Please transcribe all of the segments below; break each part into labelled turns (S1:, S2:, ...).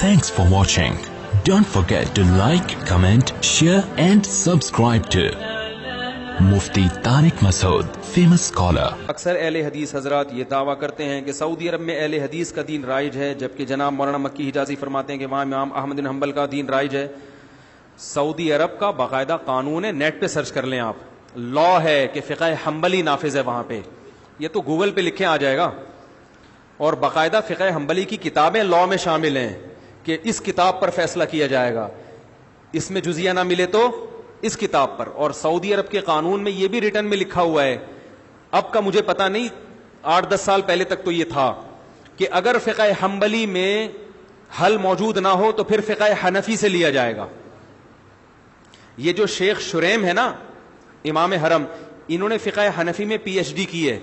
S1: Thanks for watching. Don't forget to like, comment, share and subscribe to Mufti Tariq Masood, famous scholar.
S2: اکثر اہل حدیث حضرات یہ دعویٰ کرتے ہیں کہ سعودی عرب میں اہل حدیث کا دین رائج ہے، جبکہ جناب مولانا مکی حجازی فرماتے ہیں کہ وہاں امام احمد بن حنبل کا دین رائج ہے. سعودی عرب کا باقاعدہ قانون ہے، نیٹ پہ سرچ کر لیں آپ، لا ہے کہ فقہ حنبلی نافذ ہے وہاں پہ. یہ تو گوگل پہ لکھیں آ جائے گا. اور باقاعدہ فقہ حنبلی کی کتابیں لا میں شامل ہیں کہ اس کتاب پر فیصلہ کیا جائے گا، اس میں جزیہ نہ ملے تو اس کتاب پر. اور سعودی عرب کے قانون میں یہ بھی ریٹن میں لکھا ہوا ہے، اب کا مجھے پتا نہیں، 8-10 سال پہلے تک تو یہ تھا کہ اگر فقہ حنبلی میں حل موجود نہ ہو تو پھر فقہ حنفی سے لیا جائے گا. یہ جو شیخ شریم ہے نا، امام حرم، انہوں نے فقہ حنفی میں پی ایچ ڈی کی ہے.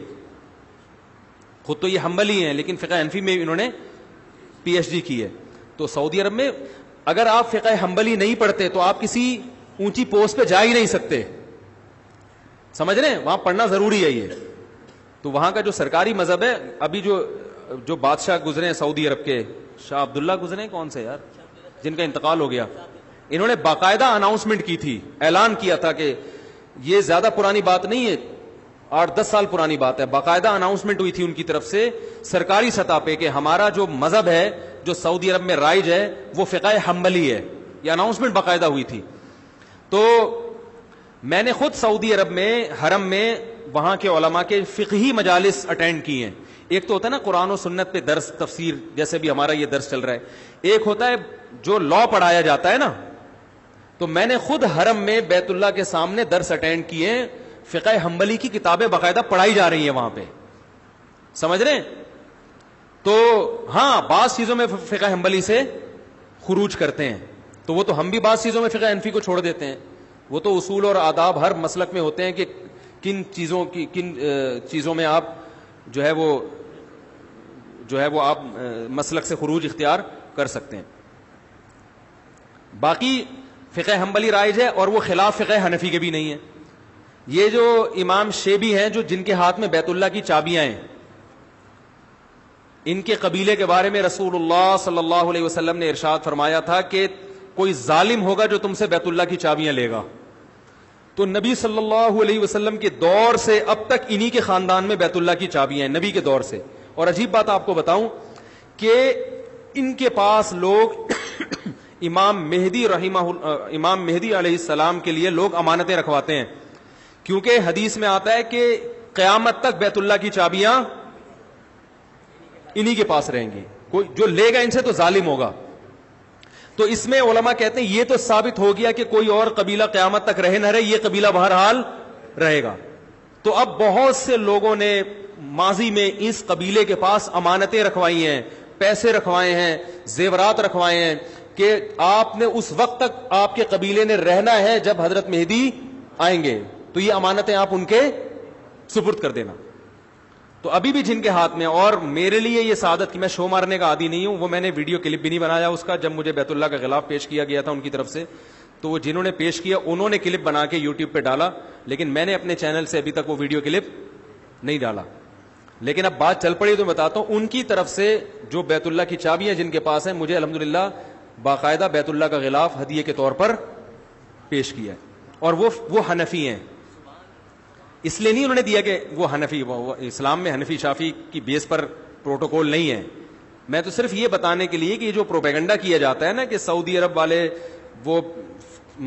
S2: خود تو یہ حنبلی ہیں لیکن فقہ حنفی میں انہوں نے پی ایچ ڈی کی ہے. تو سعودی عرب میں اگر آپ فقہ حنبلی نہیں پڑھتے تو آپ کسی اونچی پوسٹ پہ جا ہی نہیں سکتے. سمجھ رہے ہیں؟ وہاں پڑھنا ضروری ہے. یہ تو وہاں کا جو سرکاری مذہب ہے. ابھی جو بادشاہ گزرے ہیں سعودی عرب کے، شاہ عبداللہ گزرے ہیں، کون سے یار جن کا انتقال ہو گیا، انہوں نے باقاعدہ اناؤنسمنٹ کی تھی، اعلان کیا تھا کہ یہ زیادہ پرانی بات نہیں ہے، 8-10 سال پرانی بات ہے. باقاعدہ اناؤنسمنٹ ہوئی تھی ان کی طرف سے سرکاری سطح پہ کہ ہمارا جو مذہب ہے جو سعودی عرب میں رائج ہے وہ فقہ حنبلی ہے. یہ اناؤنسمنٹ باقاعدہ ہوئی تھی. تو میں نے خود سعودی عرب میں حرم میں وہاں کے علماء کے فقہی مجالس اٹینڈ کی ہیں. ایک تو ہوتا ہے نا قرآن و سنت پہ درس تفسیر، جیسے بھی ہمارا یہ درس چل رہا ہے. ایک ہوتا ہے جو لا پڑھایا جاتا ہے نا. تو میں نے خود حرم میں بیت اللہ کے سامنے درس اٹینڈ کیے ہیں. فقہ حنبلی کی کتابیں باقاعدہ پڑھائی جا رہی ہیں وہاں پہ. سمجھ رہے ہیں؟ تو ہاں بعض چیزوں میں فقہ حنبلی سے خروج کرتے ہیں، تو وہ تو ہم بھی بعض چیزوں میں فقہ حنفی کو چھوڑ دیتے ہیں. وہ تو اصول اور آداب ہر مسلک میں ہوتے ہیں کہ کن چیزوں میں آپ جو ہے وہ آپ مسلک سے خروج اختیار کر سکتے ہیں. باقی فقہ حنبلی رائج ہے اور وہ خلاف فقہ حنفی کے بھی نہیں ہے. یہ جو امام شیبی ہیں جو جن کے ہاتھ میں بیت اللہ کی چابیاں ہیں، ان کے قبیلے کے بارے میں رسول اللہ صلی اللہ علیہ وسلم نے ارشاد فرمایا تھا کہ کوئی ظالم ہوگا جو تم سے بیت اللہ کی چابیاں لے گا. تو نبی صلی اللہ علیہ وسلم کے دور سے اب تک انہی کے خاندان میں بیت اللہ کی چابیاں ہیں، نبی کے دور سے. اور عجیب بات آپ کو بتاؤں کہ ان کے پاس لوگ امام مہدی علیہ السلام کے لیے لوگ امانتیں رکھواتے ہیں، کیونکہ حدیث میں آتا ہے کہ قیامت تک بیت اللہ کی چابیاں انہی کے پاس رہیں گی. کوئی جو لے گا ان سے تو ظالم ہوگا. تو اس میں علماء کہتے ہیں یہ تو ثابت ہو گیا کہ کوئی اور قبیلہ قیامت تک رہے نہ رہے، یہ قبیلہ بہرحال رہے گا. تو اب بہت سے لوگوں نے ماضی میں اس قبیلے کے پاس امانتیں رکھوائی ہیں، پیسے رکھوائے ہیں، زیورات رکھوائے ہیں کہ آپ نے اس وقت تک آپ کے قبیلے نے رہنا ہے جب حضرت مہدی آئیں گے، تو یہ امانتیں آپ ان کے سپرد کر دینا. تو ابھی بھی جن کے ہاتھ میں، اور میرے لیے یہ سعادت کہ میں شو مارنے کا عادی نہیں ہوں، وہ میں نے ویڈیو کلپ بھی نہیں بنایا اس کا، جب مجھے بیت اللہ کا غلاف پیش کیا گیا تھا ان کی طرف سے، تو وہ جنہوں نے پیش کیا انہوں نے کلپ بنا کے یوٹیوب پہ ڈالا، لیکن میں نے اپنے چینل سے ابھی تک وہ ویڈیو کلپ نہیں ڈالا. لیکن اب بات چل پڑی تو میں بتاتا ہوں، ان کی طرف سے جو بیت اللہ کی چابیاں جن کے پاس ہیں، مجھے الحمدللہ باقاعدہ بیت اللہ کا غلاف ہدیے کے طور پر پیش کیا ہے. اور وہ حنفی ہیں، اس لیے نہیں انہوں نے دیا کہ وہ حنفی، وہ اسلام میں حنفی شافی کی بیس پر پروٹوکول نہیں ہے. میں تو صرف یہ بتانے کے لیے کہ یہ جو پروپیگنڈا کیا جاتا ہے نا کہ سعودی عرب والے وہ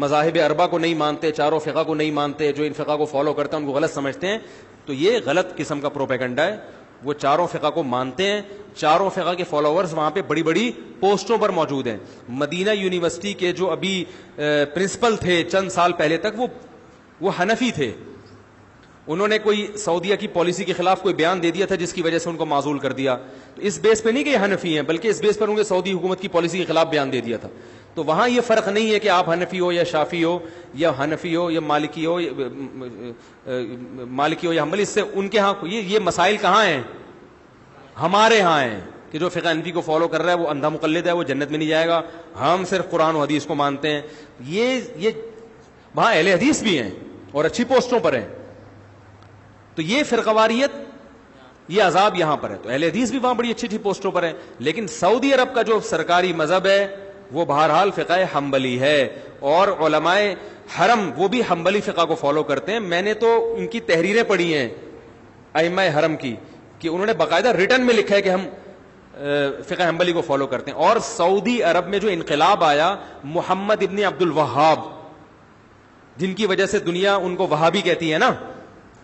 S2: مذاہب اربعہ کو نہیں مانتے، چاروں فقہ کو نہیں مانتے، جو ان فقہ کو فالو کرتے ہیں ان کو غلط سمجھتے ہیں، تو یہ غلط قسم کا پروپیگنڈا ہے. وہ چاروں فقہ کو مانتے ہیں، چاروں فقہ کے فالوورز وہاں پہ بڑی بڑی پوسٹوں پر موجود ہیں. مدینہ یونیورسٹی کے جو ابھی پرنسپل تھے چند سال پہلے تک وہ حنفی تھے. انہوں نے کوئی سعودیہ کی پالیسی کے خلاف کوئی بیان دے دیا تھا جس کی وجہ سے ان کو معزول کر دیا. تو اس بیس پہ نہیں کہ یہ حنفی ہیں، بلکہ اس بیس پر انہوں نے سعودی حکومت کی پالیسی کے خلاف بیان دے دیا تھا. تو وہاں یہ فرق نہیں ہے کہ آپ حنفی ہو یا شافی ہو یا حنفی ہو یا مالکی ہو یا حنبلی. اس سے ان کے ہاں یہ مسائل کہاں ہیں؟ ہمارے ہاں ہیں کہ جو فقہ حنفی کو فالو کر رہا ہے وہ اندھا مقلد ہے، وہ جنت میں نہیں جائے گا، ہم صرف قرآن و حدیث کو مانتے ہیں. یہ وہاں اہل حدیث بھی ہیں اور اچھی پوسٹوں پر ہیں. تو یہ فرقواریت یہ عذاب یہاں پر ہے. تو اہل حدیث بھی وہاں بڑی اچھی اچھی پوسٹوں پر ہیں, لیکن سعودی عرب کا جو سرکاری مذہب ہے وہ بہرحال فقہ حنبلی ہے, اور علماء حرم وہ بھی حنبلی فقہ کو فالو کرتے ہیں. میں نے تو ان کی تحریریں پڑھی ہیں ائمہ حرم کی, کہ انہوں نے باقاعدہ ریٹن میں لکھا ہے کہ ہم فقہ حنبلی کو فالو کرتے ہیں. اور سعودی عرب میں جو انقلاب آیا محمد ابن عبد الوہاب, جن کی وجہ سے دنیا ان کو وہابی کہتی ہے نا,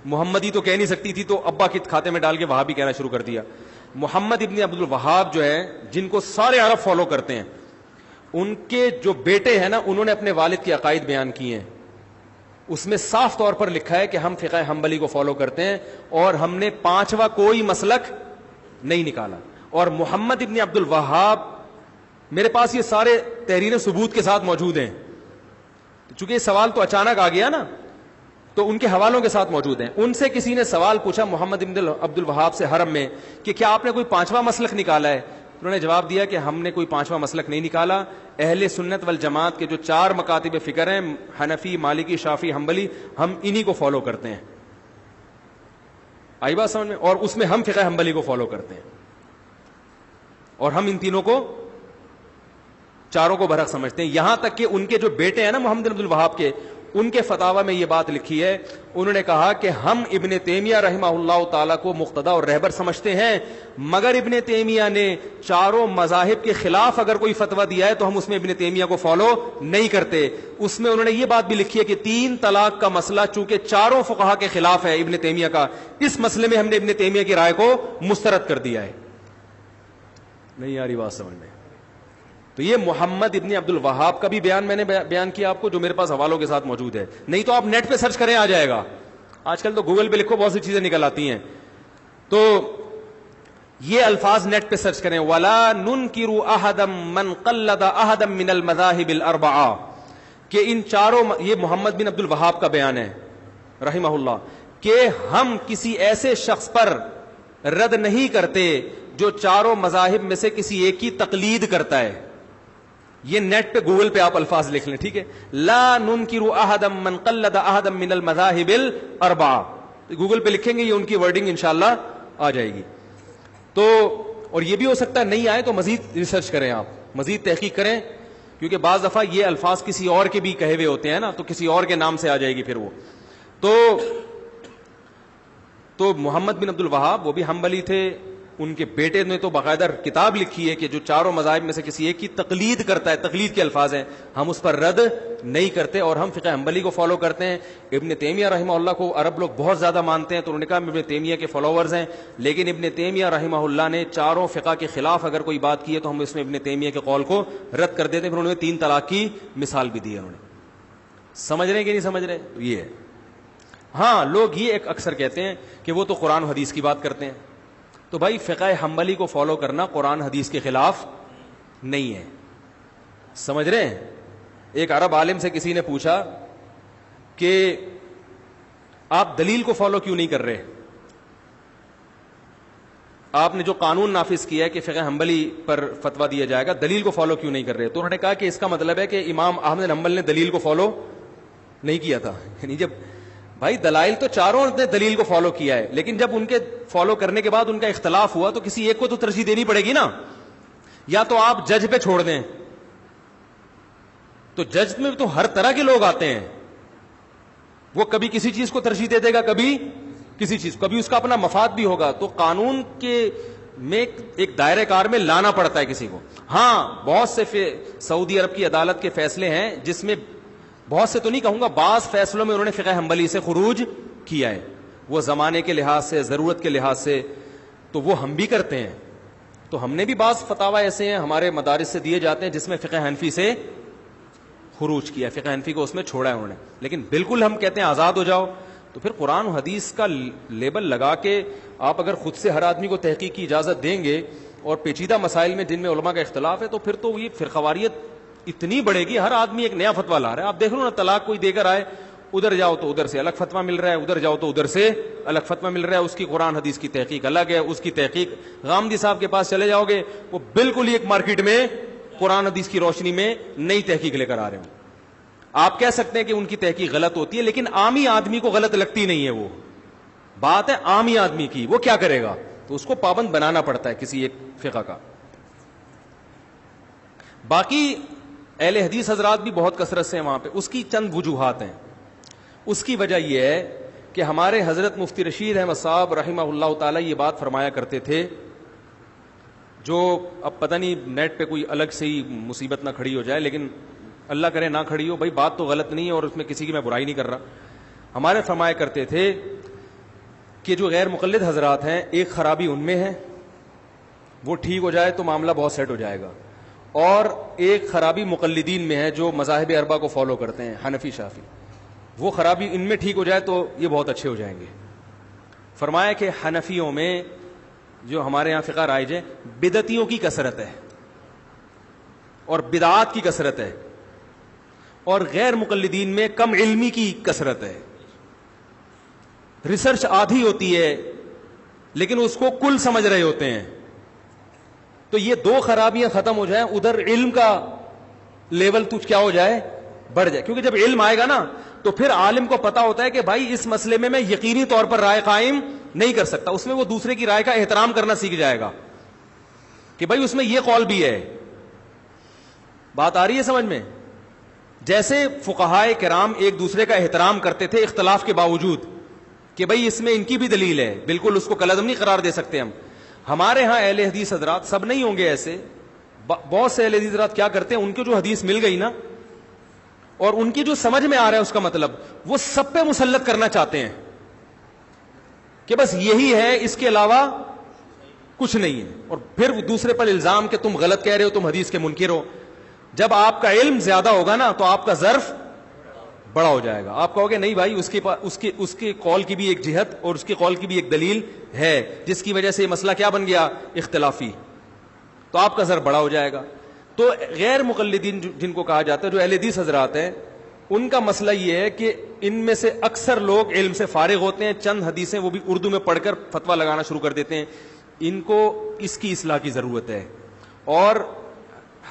S2: محمدی تو کہہ نہیں سکتی تھی تو ابا کے کھاتے میں ڈال کے وہابی کہنا شروع کر دیا. محمد ابن عبد الوہاب جو ہے, جن کو سارے عرب فالو کرتے ہیں, ان کے جو بیٹے ہیں نا, انہوں نے اپنے والد کے عقائد بیان کیے ہیں. اس میں صاف طور پر لکھا ہے کہ ہم فقہ حنبلی کو فالو کرتے ہیں اور ہم نے پانچواں کوئی مسلک نہیں نکالا. اور محمد ابن عبد الوہاب, میرے پاس یہ سارے تحریریں ثبوت کے ساتھ موجود ہیں, چونکہ یہ سوال تو اچانک آ گیا نا, تو ان کے حوالوں کے ساتھ موجود ہیں. ان سے کسی نے سوال پوچھا محمد ابن عبد الوہاب سے حرم میں کہ کیا آپ نے کوئی پانچواں مسلک نکالا ہے؟ انہوں نے جواب دیا کہ ہم نے کوئی پانچواں مسلک نہیں نکالا. اہل سنت والجماعت کے جو 4 مکاتب فکر ہیں, حنفی, مالکی, شافعی, حنبلی, ہم انہی کو فالو کرتے ہیں. آئی بات سمجھ میں؟ اور اس میں ہم فقہ حنبلی کو فالو کرتے ہیں, اور ہم ان تینوں کو, چاروں کو برحق سمجھتے ہیں. یہاں تک کہ ان کے جو بیٹے ہیں نا محمد بن عبد الوہاب کے, ان کے فتاوی میں یہ بات لکھی ہے, انہوں نے کہا کہ ہم ابن تیمیہ رحمہ اللہ تعالیٰ کو مقتدا اور رہبر سمجھتے ہیں, مگر ابن تیمیہ نے چاروں مذاہب کے خلاف اگر کوئی فتویٰ دیا ہے تو ہم اس میں ابن تیمیہ کو فالو نہیں کرتے. اس میں انہوں نے یہ بات بھی لکھی ہے کہ 3 طلاق کا مسئلہ چونکہ چاروں فقہا کے خلاف ہے ابن تیمیہ کا, اس مسئلے میں ہم نے ابن تیمیہ کی رائے کو مسترد کر دیا ہے. نہیں آ رہی بات سمجھ میں؟ تو یہ محمد ابن عبد الوہاب کا بھی بیان میں نے بیان کیا آپ کو, جو میرے پاس حوالوں کے ساتھ موجود ہے. نہیں تو آپ نیٹ پہ سرچ کریں, آ جائے گا. آج کل تو گوگل پہ لکھو, بہت سی چیزیں نکل آتی ہیں. تو یہ الفاظ نیٹ پہ سرچ کریں, وَلَا نُنْكِرُ أَحَدًا مَنْ قَلَّدَ أَحَدًا مِنَ الْمَذَاهِبِ الْأَرْبَعَةِ, کہ ان چاروں, یہ محمد بن عبد الوہاب کا بیان ہے رحمہ اللہ, کہ ہم کسی ایسے شخص پر رد نہیں کرتے جو چاروں مذاہب میں سے کسی ایک کی تقلید کرتا ہے. یہ نیٹ پہ گوگل پہ آپ الفاظ لکھ لیں, ٹھیک ہے, لا ننکر احدا من قلد احدا من المذاہب الاربعہ, گوگل پہ لکھیں گے, یہ ان کی ورڈنگ انشاءاللہ آ جائے گی. تو اور یہ بھی ہو سکتا ہے نہیں آئے تو مزید ریسرچ کریں, آپ مزید تحقیق کریں, کیونکہ بعض دفعہ یہ الفاظ کسی اور کے بھی کہے ہوئے ہوتے ہیں نا, تو کسی اور کے نام سے آ جائے گی پھر وہ. تو محمد بن عبد الوہاب وہ بھی حنبلی تھے, ان کے بیٹے نے تو باقاعدہ کتاب لکھی ہے کہ جو چاروں مذاہب میں سے کسی ایک کی تقلید کرتا ہے, تقلید کے الفاظ ہیں, ہم اس پر رد نہیں کرتے اور ہم فقہ حنبلی کو فالو کرتے ہیں. ابن تیمیہ رحمہ اللہ کو عرب لوگ بہت زیادہ مانتے ہیں, تو انہوں نے کہا ہم ابن تیمیہ کے فالوورز ہیں, لیکن ابن تیمیہ رحمہ اللہ نے چاروں فقہ کے خلاف اگر کوئی بات کی ہے تو ہم اس میں ابن تیمیہ کے قول کو رد کر دیتے ہیں. پھر انہوں نے 3 طلاق کی مثال بھی دی ہے. انہوں نے, سمجھ رہے ہیں کہ نہیں سمجھ رہے؟ یہ ہے. ہاں, لوگ یہ ایک اکثر کہتے ہیں کہ وہ تو قرآن و حدیث کی بات کرتے ہیں. تو بھائی فقہ حنبلی کو فالو کرنا قرآن حدیث کے خلاف نہیں ہے, سمجھ رہے ہیں؟ ایک عرب عالم سے کسی نے پوچھا کہ آپ دلیل کو فالو کیوں نہیں کر رہے, آپ نے جو قانون نافذ کیا ہے کہ فقہ حنبلی پر فتویٰ دیا جائے گا, دلیل کو فالو کیوں نہیں کر رہے؟ تو انہوں نے کہا کہ اس کا مطلب ہے کہ امام احمد بن حنبل نے دلیل کو فالو نہیں کیا تھا. یعنی جب بھائی دلائل تو چاروں نے دلیل کو فالو کیا ہے, لیکن جب ان کے فالو کرنے کے بعد ان کا اختلاف ہوا تو کسی ایک کو تو ترجیح دینی پڑے گی نا. یا تو آپ جج پہ چھوڑ دیں, تو جج میں تو ہر طرح کے لوگ آتے ہیں, وہ کبھی کسی چیز کو ترجیح دے دے گا, کبھی کسی چیز, کبھی اس کا اپنا مفاد بھی ہوگا. تو قانون کے میں ایک دائرہ کار میں لانا پڑتا ہے کسی کو. ہاں, بہت سے سعودی عرب کی عدالت کے فیصلے ہیں جس میں, بہت سے تو نہیں کہوں گا, بعض فیصلوں میں انہوں نے فقہ حنبلی سے خروج کیا ہے, وہ زمانے کے لحاظ سے, ضرورت کے لحاظ سے, تو وہ ہم بھی کرتے ہیں. تو ہم نے بھی بعض فتاوی ایسے ہیں ہمارے مدارس سے دیے جاتے ہیں جس میں فقہ حنفی سے خروج کیا, فقہ حنفی کو اس میں چھوڑا ہے انہوں نے. لیکن بالکل ہم کہتے ہیں آزاد ہو جاؤ, تو پھر قرآن و حدیث کا لیبل لگا کے آپ اگر خود سے ہر آدمی کو تحقیق کی اجازت دیں گے اور پیچیدہ مسائل میں جن میں علماء کا اختلاف ہے, تو پھر تو یہ فرقواریت اتنی بڑھے گی, ہر آدمی ایک نیا فتویٰ لا رہا ہے. آپ دیکھ لو نا, طلاق کوئی دے کر آئے, ادھر جاؤ تو ادھر سے الگ فتویٰ مل رہا ہے, ادھر جاؤ تو ادھر سے الگ فتویٰ مل رہا ہے. اس کی قرآن حدیث کی تحقیق الگ ہے, اس کی تحقیق غامدی صاحب کے پاس چلے جاؤ گے, وہ بالکل ہی ایک مارکیٹ میں قرآن حدیث کی روشنی میں نئی تحقیق لے کر آ رہے ہوں. آپ کہہ سکتے ہیں کہ ان کی تحقیق غلط ہوتی ہے, لیکن عامی آدمی کو غلط لگتی نہیں ہے. وہ بات ہے عامی آدمی کی, وہ کیا کرے گا, تو اس کو پابند بنانا پڑتا ہے کسی ایک فقہ کا. باقی اہل حدیث حضرات بھی بہت کثرت سے ہیں وہاں پہ. اس کی چند وجوہات ہیں. اس کی وجہ یہ ہے کہ ہمارے حضرت مفتی رشید احمد صاحب رحمہ اللہ تعالی یہ بات فرمایا کرتے تھے, جو اب پتہ نہیں نیٹ پہ کوئی الگ سے ہی مصیبت نہ کھڑی ہو جائے, لیکن اللہ کرے نہ کھڑی ہو بھائی, بات تو غلط نہیں ہے اور اس میں کسی کی میں برائی نہیں کر رہا. ہمارے فرمایا کرتے تھے کہ جو غیر مقلد حضرات ہیں, ایک خرابی ان میں ہے, وہ ٹھیک ہو جائے تو معاملہ بہت سیٹ ہو جائے گا, اور ایک خرابی مقلدین میں ہے جو مذاہب اربعہ کو فالو کرتے ہیں, حنفی شافعی, وہ خرابی ان میں ٹھیک ہو جائے تو یہ بہت اچھے ہو جائیں گے. فرمایا کہ حنفیوں میں جو ہمارے یہاں فقہ رائج ہے, بدعتیوں کی کثرت ہے اور بدعات کی کثرت ہے, اور غیر مقلدین میں کم علمی کی کثرت ہے. ریسرچ آدھی ہوتی ہے لیکن اس کو کل سمجھ رہے ہوتے ہیں. تو یہ دو خرابیاں ختم ہو جائیں, ادھر علم کا لیول تو کیا ہو جائے, بڑھ جائے. کیونکہ جب علم آئے گا نا تو پھر عالم کو پتا ہوتا ہے کہ بھائی اس مسئلے میں یقینی طور پر رائے قائم نہیں کر سکتا. اس میں وہ دوسرے کی رائے کا احترام کرنا سیکھ جائے گا کہ بھائی اس میں یہ قول بھی ہے. بات آ رہی ہے سمجھ میں؟ جیسے فقہائے کرام ایک دوسرے کا احترام کرتے تھے اختلاف کے باوجود کہ بھائی اس میں ان کی بھی دلیل ہے, بالکل اس کو کلعدم نہیں قرار دے سکتے ہم. ہمارے ہاں اہل حدیث حضرات, سب نہیں ہوں گے ایسے, بہت سے اہل حدیث حضرات کیا کرتے ہیں, ان کو جو حدیث مل گئی نا اور ان کی جو سمجھ میں آ رہا ہے اس کا مطلب, وہ سب پہ مسلط کرنا چاہتے ہیں کہ بس یہی ہے, اس کے علاوہ کچھ نہیں ہے, اور پھر دوسرے پر الزام کہ تم غلط کہہ رہے ہو, تم حدیث کے منکر ہو. جب آپ کا علم زیادہ ہوگا نا تو آپ کا ظرف بڑا ہو جائے گا. آپ کہو گے نہیں بھائی اس کے قول کی بھی ایک جہت اور اس کے قول کی بھی ایک دلیل ہے جس کی وجہ سے یہ مسئلہ کیا بن گیا, اختلافی, تو آپ کا ظرف بڑا ہو جائے گا. تو غیر مقلدین جن کو کہا جاتا ہے, جو اہل حدیث حضرات ہیں, ان کا مسئلہ یہ ہے کہ ان میں سے اکثر لوگ علم سے فارغ ہوتے ہیں, چند حدیثیں وہ بھی اردو میں پڑھ کر فتویٰ لگانا شروع کر دیتے ہیں. ان کو اس کی اصلاح کی ضرورت ہے. اور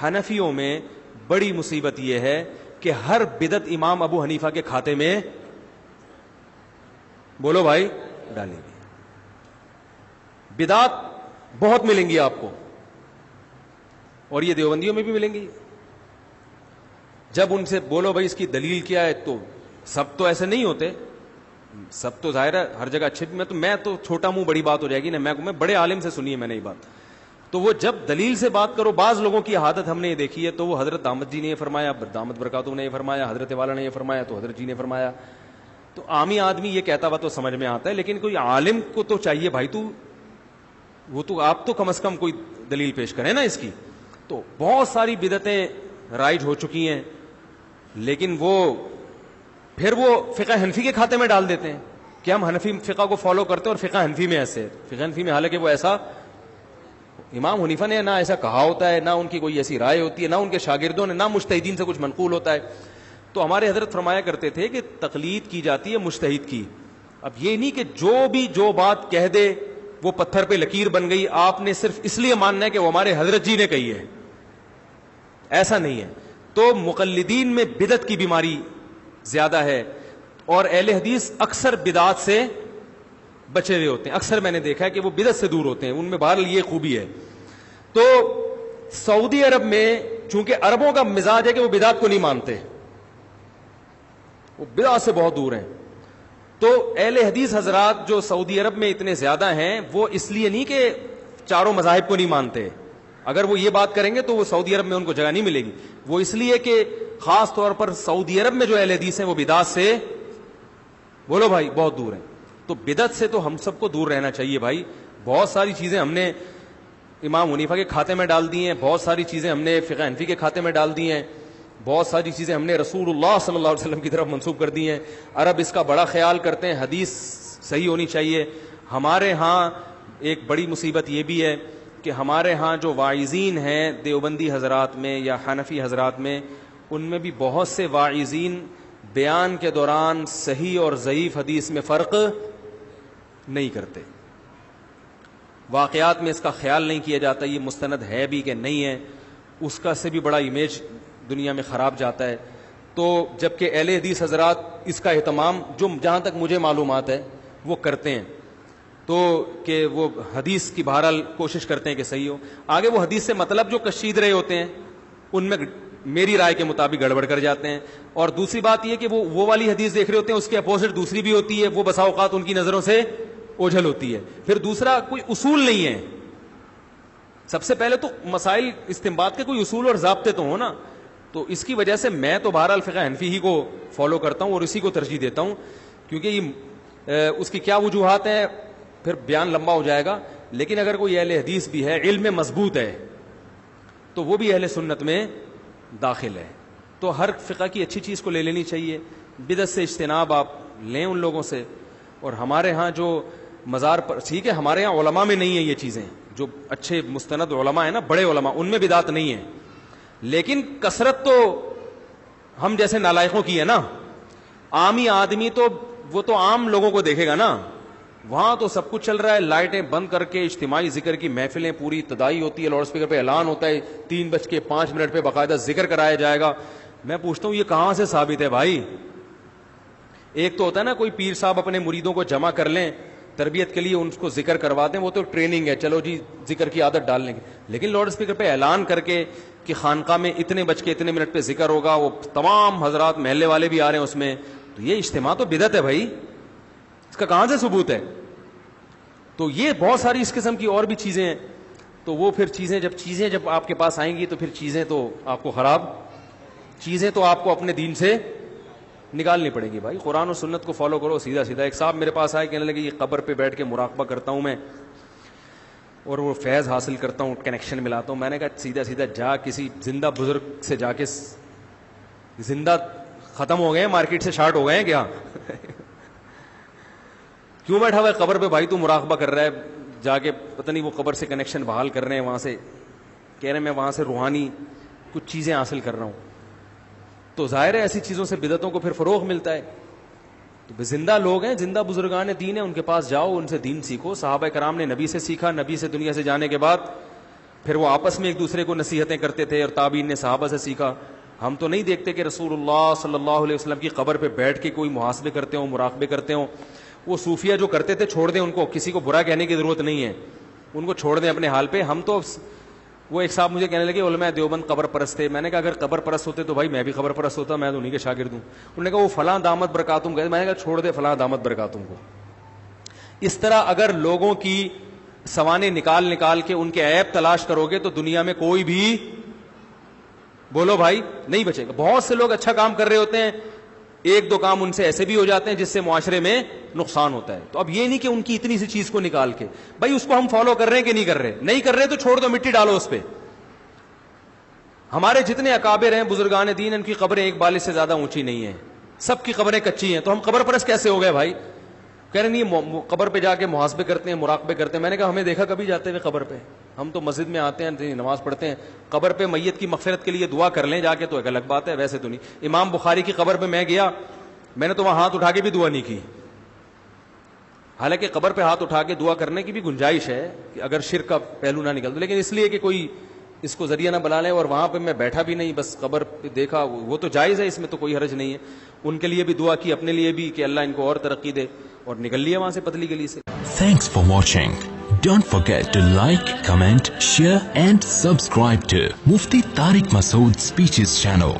S2: حنفیوں میں بڑی مصیبت یہ ہے کہ ہر بدعت امام ابو حنیفہ کے کھاتے میں, بولو بھائی, ڈالیں گے. بدعت بہت ملیں گی آپ کو, اور یہ دیوبندیوں میں بھی ملیں گی. جب ان سے بولو بھائی اس کی دلیل کیا ہے, تو سب تو ایسے نہیں ہوتے, سب تو ظاہر ہے ہر جگہ اچھے, میں تو چھوٹا منہ بڑی بات ہو جائے گی نا, میں بڑے عالم سے سنی ہے میں نے یہ بات. تو وہ جب دلیل سے بات کرو, بعض لوگوں کی عادت ہم نے یہ دیکھی ہے, تو وہ حضرت دامت جی نے یہ فرمایا, دامت برکاتہ نے یہ فرمایا, حضرت والا نے یہ فرمایا, تو حضرت جی نے فرمایا. تو عامی آدمی یہ کہتا ہوا تو سمجھ میں آتا ہے, لیکن کوئی عالم کو تو چاہیے بھائی آپ تو کم از کم کوئی دلیل پیش کریں نا اس کی. تو بہت ساری بدعتیں رائج ہو چکی ہیں, لیکن پھر وہ فقہ حنفی کے کھاتے میں ڈال دیتے ہیں کہ ہم حنفی فقہ کو فالو کرتے ہیں اور فقہ حنفی میں ایسے, فقہ حنفی میں حالانکہ وہ ایسا امام حنیفہ نے نہ ایسا کہا ہوتا ہے, نہ ان کی کوئی ایسی رائے ہوتی ہے, نہ ان کے شاگردوں نے, نہ مجتہدین سے کچھ منقول ہوتا ہے. تو ہمارے حضرت فرمایا کرتے تھے کہ تقلید کی جاتی ہے مجتہد کی. اب یہ نہیں کہ جو بات کہہ دے وہ پتھر پہ لکیر بن گئی, آپ نے صرف اس لیے ماننا ہے کہ وہ ہمارے حضرت جی نے کہی ہے, ایسا نہیں ہے. تو مقلدین میں بدعت کی بیماری زیادہ ہے, اور اہل حدیث اکثر بدعات سے بچے ہوئے ہوتے ہیں. اکثر میں نے دیکھا ہے کہ وہ بدعت سے دور ہوتے ہیں, ان میں بہرحال یہ خوبی ہے. تو سعودی عرب میں چونکہ عربوں کا مزاج ہے کہ وہ بدعت کو نہیں مانتے, وہ بدعت سے بہت دور ہیں. تو اہل حدیث حضرات جو سعودی عرب میں اتنے زیادہ ہیں, وہ اس لیے نہیں کہ چاروں مذاہب کو نہیں مانتے, اگر وہ یہ بات کریں گے تو وہ سعودی عرب میں ان کو جگہ نہیں ملے گی. وہ اس لیے کہ خاص طور پر سعودی عرب میں جو اہل حدیث ہیں وہ بدعت سے, بولو بھائی, بہت دور ہیں. تو بدعت سے تو ہم سب کو دور رہنا چاہیے بھائی. بہت ساری چیزیں ہم نے امام حنیفہ کے کھاتے میں ڈال دی ہیں, بہت ساری چیزیں ہم نے فقہ حنفی کے کھاتے میں ڈال دی ہیں, بہت ساری چیزیں ہم نے رسول اللہ صلی اللہ علیہ وسلم کی طرف منسوب کر دی ہیں. عرب اس کا بڑا خیال کرتے ہیں, حدیث صحیح ہونی چاہیے. ہمارے ہاں ایک بڑی مصیبت یہ بھی ہے کہ ہمارے ہاں جو واعظین ہیں دیوبندی حضرات میں یا حنفی حضرات میں, ان میں بھی بہت سے واعظین بیان کے دوران صحیح اور ضعیف حدیث میں فرق نہیں کرتے. واقعات میں اس کا خیال نہیں کیا جاتا یہ مستند ہے بھی کہ نہیں ہے, اس کا سے بھی بڑا امیج دنیا میں خراب جاتا ہے. تو جبکہ اہل حدیث حضرات اس کا اہتمام جو جہاں تک مجھے معلومات ہے وہ کرتے ہیں. تو کہ وہ حدیث کی بہرحال کوشش کرتے ہیں کہ صحیح ہو. آگے وہ حدیث سے مطلب جو کشید رہے ہوتے ہیں ان میں میری رائے کے مطابق گڑبڑ کر جاتے ہیں. اور دوسری بات یہ کہ وہ والی حدیث دیکھ رہے ہوتے ہیں, اس کے اپوزٹ دوسری بھی ہوتی ہے, وہ بسا اوقات ان کی نظروں سے اوجھل ہوتی ہے. پھر دوسرا کوئی اصول نہیں ہے. سب سے پہلے تو مسائل استنباط کے کوئی اصول اور ضابطے تو ہوں نا. تو اس کی وجہ سے میں تو بہرحال فقہ حنفی ہی کو فالو کرتا ہوں اور اسی کو ترجیح دیتا ہوں, کیونکہ یہ اس کی کیا وجوہات ہیں پھر بیان لمبا ہو جائے گا. لیکن اگر کوئی اہل حدیث بھی ہے, علم میں مضبوط ہے, تو وہ بھی اہل سنت میں داخل ہے. تو ہر فقہ کی اچھی چیز کو لے لینی چاہیے. بدعت سے اجتناب آپ لیں ان لوگوں سے. اور ہمارے ہاں جو مزار پر, ٹھیک ہے ہمارے ہاں علماء میں نہیں ہے یہ چیزیں, جو اچھے مستند علماء ہیں نا, بڑے علماء, ان میں بدعت نہیں ہے. لیکن کثرت تو ہم جیسے نالائقوں کی ہے نا. عامی آدمی تو وہ تو عام لوگوں کو دیکھے گا نا. وہاں تو سب کچھ چل رہا ہے, لائٹیں بند کر کے اجتماعی ذکر کی محفلیں پوری ابتدائی ہوتی ہے, لاؤڈ اسپیکر پہ اعلان ہوتا ہے, 3:05 پہ باقاعدہ ذکر کرایا جائے گا. میں پوچھتا ہوں یہ کہاں سے ثابت ہے بھائی؟ ایک تو ہوتا ہے نا کوئی پیر صاحب اپنے مریدوں کو جمع کر لیں تربیت کے لیے, ان کو ذکر کروا دیں, وہ تو ٹریننگ ہے, چلو جی ذکر کی عادت ڈال لیں گے. لیکن لاؤڈ اسپیکر پہ اعلان کر کے کہ خانقاہ میں اتنے منٹ پہ ذکر ہوگا, وہ تمام حضرات محلے والے بھی آ رہے ہیں اس میں, تو یہ اجتماع تو بدعت ہے بھائی. اس کا کہاں سے ثبوت ہے؟ تو یہ بہت ساری اس قسم کی اور بھی چیزیں ہیں. تو وہ پھر چیزیں جب آپ کے پاس آئیں گی تو پھر چیزیں تو آپ کو چیزیں تو آپ کو اپنے دین سے نکالنی پڑے گی بھائی. قرآن و سنت کو فالو کرو سیدھا سیدھا. ایک صاحب میرے پاس آئے, کہنے لگے یہ قبر پہ بیٹھ کے مراقبہ کرتا ہوں میں اور وہ فیض حاصل کرتا ہوں, کنیکشن ملاتا ہوں. میں نے کہا سیدھا سیدھا جا کسی زندہ بزرگ سے جا کے, زندہ ختم ہو گئے ہیں, مارکیٹ سے شارٹ ہو گئے ہیں کیا؟ کیوں بیٹھا ہوا ہے قبر پہ بھائی؟ تو مراقبہ کر رہا ہے جا کے, پتہ نہیں وہ قبر سے کنیکشن بحال کر رہے ہیں, وہاں سے کہہ رہے ہیں میں وہاں سے روحانی کچھ چیزیں حاصل کر رہا ہوں. تو ظاہر ہے ایسی چیزوں سے بدعتوں کو پھر فروغ ملتا ہے. تو زندہ لوگ ہیں, زندہ بزرگان دین ہیں, ان کے پاس جاؤ, ان سے دین سیکھو. صحابہ کرام نے نبی سے سیکھا, نبی سے دنیا سے جانے کے بعد پھر وہ آپس میں ایک دوسرے کو نصیحتیں کرتے تھے, اور تابعین نے صحابہ سے سیکھا. ہم تو نہیں دیکھتے کہ رسول اللہ صلی اللہ علیہ وسلم کی قبر پہ بیٹھ کے کوئی محاسبے کرتے ہوں, مراقبے کرتے ہوں. وہ صوفیہ جو کرتے تھے چھوڑ دیں ان کو, کسی کو برا کہنے کی ضرورت نہیں ہے, ان کو چھوڑ دیں اپنے حال پہ. ہم تو, وہ ایک صاحب مجھے کہنے لگے علماء دیوبند قبر پرست تھے. میں نے کہا اگر قبر پرست ہوتے تو بھائی میں بھی قبر پرست ہوتا, میں تو انہیں کے شاگرد ہوں. انہوں نے کہا وہ فلاں دامت برکاتم گئے. میں نے کہا چھوڑ دے فلاں دامت برکاتم کو. اس طرح اگر لوگوں کی سوانے نکال کے ان کے عیب تلاش کرو گے تو دنیا میں کوئی بھی, بولو بھائی, نہیں بچے گا. بہت سے لوگ اچھا کام کر رہے ہوتے ہیں, ایک دو کام ان سے ایسے بھی ہو جاتے ہیں جس سے معاشرے میں نقصان ہوتا ہے. تو اب یہ نہیں کہ ان کی اتنی سی چیز کو نکال کے, بھائی اس کو ہم فالو کر رہے ہیں کہ نہیں کر رہے, نہیں کر رہے تو چھوڑ دو, مٹی ڈالو اس پہ. ہمارے جتنے اکابر ہیں بزرگان دین, ان کی قبریں ایک بالش سے زیادہ اونچی نہیں ہیں, سب کی قبریں کچی ہیں. تو ہم قبر پرست کیسے ہو گئے بھائی؟ کہہ رہے نہیں قبر پہ جا کے محاسبے کرتے ہیں, مراقبے کرتے ہیں. میں نے کہا ہمیں دیکھا کبھی جاتے ہوئے قبر پہ؟ ہم تو مسجد میں آتے ہیں, نماز پڑھتے ہیں. قبر پہ میت کی مغفرت کے لیے دعا کر لیں جا کے تو ایک الگ بات ہے, ویسے تو نہیں. امام بخاری کی قبر پہ میں گیا, میں نے تو وہاں ہاتھ اٹھا کے بھی دعا نہیں کی. حالانکہ قبر پہ ہاتھ اٹھا کے دعا کرنے کی بھی گنجائش ہے کہ اگر شرک کا پہلو نہ نکل, لیکن اس لیے کہ کوئی اس کو ذریعہ نہ بنا لیں. اور وہاں پہ میں بیٹھا بھی نہیں, بس قبر پہ دیکھا, وہ تو جائز ہے, اس میں تو کوئی حرج نہیں ہے. ان کے لیے بھی دعا کی, اپنے لیے بھی کہ اللہ ان کو اور ترقی دے, اور نکل لیا وہاں سے پتلی گلی سے.
S1: Thanks for watching. Don't forget to like, comment, share and subscribe to Mufti Tariq Masood Speeches channel.